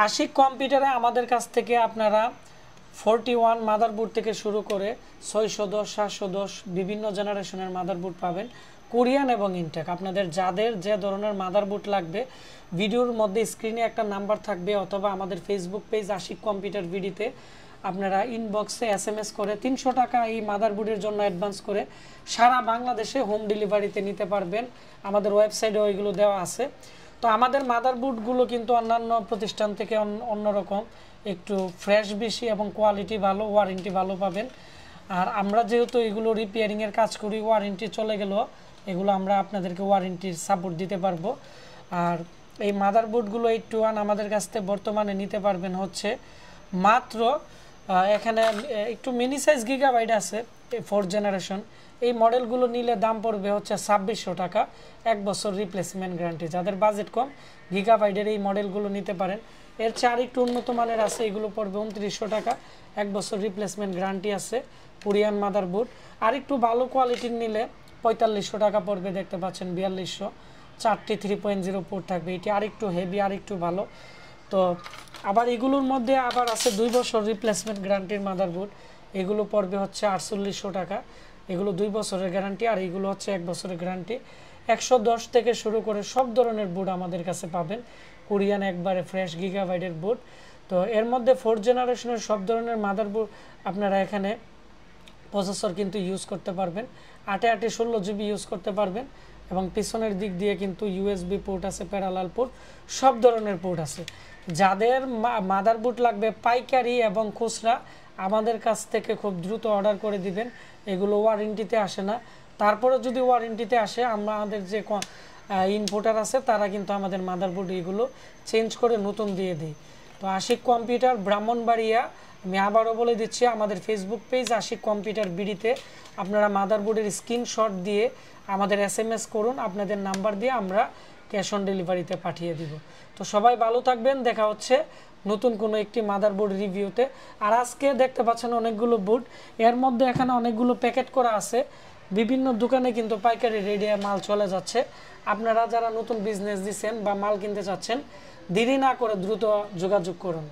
আশিক কম্পিউটারে আমাদের কাছ থেকে আপনারা 41 মাদারবোর্ড থেকে শুরু করে 610 710 বিভিন্ন জেনারেশনের মাদারবোর্ড পাবেন, কোরিয়ান এবং ইনটেক। আপনাদের যাদের যে ধরনের মাদারবোর্ড লাগবে ভিডিওর মধ্যে স্ক্রিনে একটা নাম্বার থাকবে, অথবা আমাদের ফেসবুক পেজ আশিক কম্পিউটার ভিডিতে আপনারা ইনবক্সে SMS করে 300 টাকা এই মাদারবোর্ডের জন্য অ্যাডভান্স করে সারা বাংলাদেশে হোম ডেলিভারিতে নিতে পারবেন। আমাদের ওয়েবসাইটে ওইগুলো দেওয়া আছে। তো আমাদের মাদারবোর্ডগুলো কিন্তু অন্যান্য প্রতিষ্ঠান থেকে অন্যরকম, একটু ফ্রেশ বেশি এবং কোয়ালিটি ভালো, ওয়ারেন্টি ভালো পাবেন। আর আমরা যেহেতু এগুলো রিপেয়ারিংয়ের কাজ করি, ওয়ারেন্টি চলে গেলেও এগুলো আমরা আপনাদেরকে ওয়ারেন্টির সাপোর্ট দিতে পারবো। আর এই মাদারবোর্ডগুলো 821 আমাদের কাছ থেকে বর্তমানে নিতে পারবেন হচ্ছে মাত্র, এখানে একটু মিনি সাইজ গিগাবাইট আছে 4 জেনারেশন, এই মডেলগুলো নিলে দাম পড়বে হচ্ছে 2600 টাকা, 1 বছর রিপ্লেসমেন্ট গ্যারান্টি। যাদের বাজেট কম গিগাবাইটের এই মডেলগুলো নিতে পারেন। এর চেয়ে আরেকটু উন্নত মানের আছে, এগুলো পড়বে 2900 টাকা, 1 বছর রিপ্লেসমেন্ট গ্যারান্টি আছে, কোরিয়ান মাদারবোর্ড। আরেকটু ভালো কোয়ালিটির নিলে 4500 টাকা পড়বে, দেখতে পাচ্ছেন 4200, 4টি 3.0 পোর্ট থাকবে, এটি আরেকটু হেভি, আরেকটু ভালো। তো আবার এগুলোর মধ্যে আবার আছে 2 বছর রিপ্লেসমেন্ট গ্যারান্টির মাদারবোর্ড, এগুলো পড়বে হচ্ছে 4800 টাকা, এগুলো 2 বছরের গ্যারান্টি, আর এগুলো হচ্ছে 1 বছরের গ্যারান্টি। 110 থেকে শুরু করে সব ধরনের বোর্ড আমাদের কাছে পাবেন, কোরিয়ান একবারে ফ্রেশ গিগাবাইটের বোর্ড। তো এর মধ্যে 4 জেনারেশনের সব ধরনের মাদারবোর্ড আপনারা এখানে প্রসেসর কিন্তু ইউজ করতে পারবেন, 8 16 GB ইউজ করতে পারবেন, এবং পিছনের দিক দিয়ে কিন্তু USB পোর্ট আছে, প্যারালাল পোর্ট, সব ধরনের পোর্ট আছে। যাদের মাদারবোর্ড লাগবে পাইকারি এবং খুচরা আমাদের কাছ থেকে খুব দ্রুত অর্ডার করে দিবেন। এগুলো ওয়ারেন্টিতে আসে না, তারপরে যদি ওয়ারেন্টিতে আসে আমাদের যে ইম্পোর্টার আছে তারা কিন্তু আমাদের মাদারবোর্ড এগুলো চেঞ্জ করে নতুন দিয়ে দেয়। তো আশিক কম্পিউটার ব্রাহ্মণবাড়িয়া, আমি আবারও বলে দিচ্ছি, আমাদের ফেসবুক পেজ আশিক কম্পিউটার বিডিতে আপনারা মাদারবোর্ডের স্ক্রিনশট দিয়ে আমাদের SMS করুন, আপনাদের নাম্বার দিয়ে আমরা ক্যাশ অন ডেলিভারিতে পাঠিয়ে দিব। তো সবাই ভালো থাকবেন, দেখা হচ্ছে নতুন কোনো একটি মাদারবোর্ড রিভিউতে। আর আজকে দেখতে পাচ্ছেন অনেকগুলো বোর্ড, এর মধ্যে এখানে অনেকগুলো প্যাকেট করা আছে, বিভিন্ন দোকানে কিন্তু পাইকারি রেডি মাল চলে যাচ্ছে। আপনারা যারা নতুন বিজনেস দিচ্ছেন বা মাল কিনতে চাচ্ছেন, দেরি না করে দ্রুত যোগাযোগ করুন।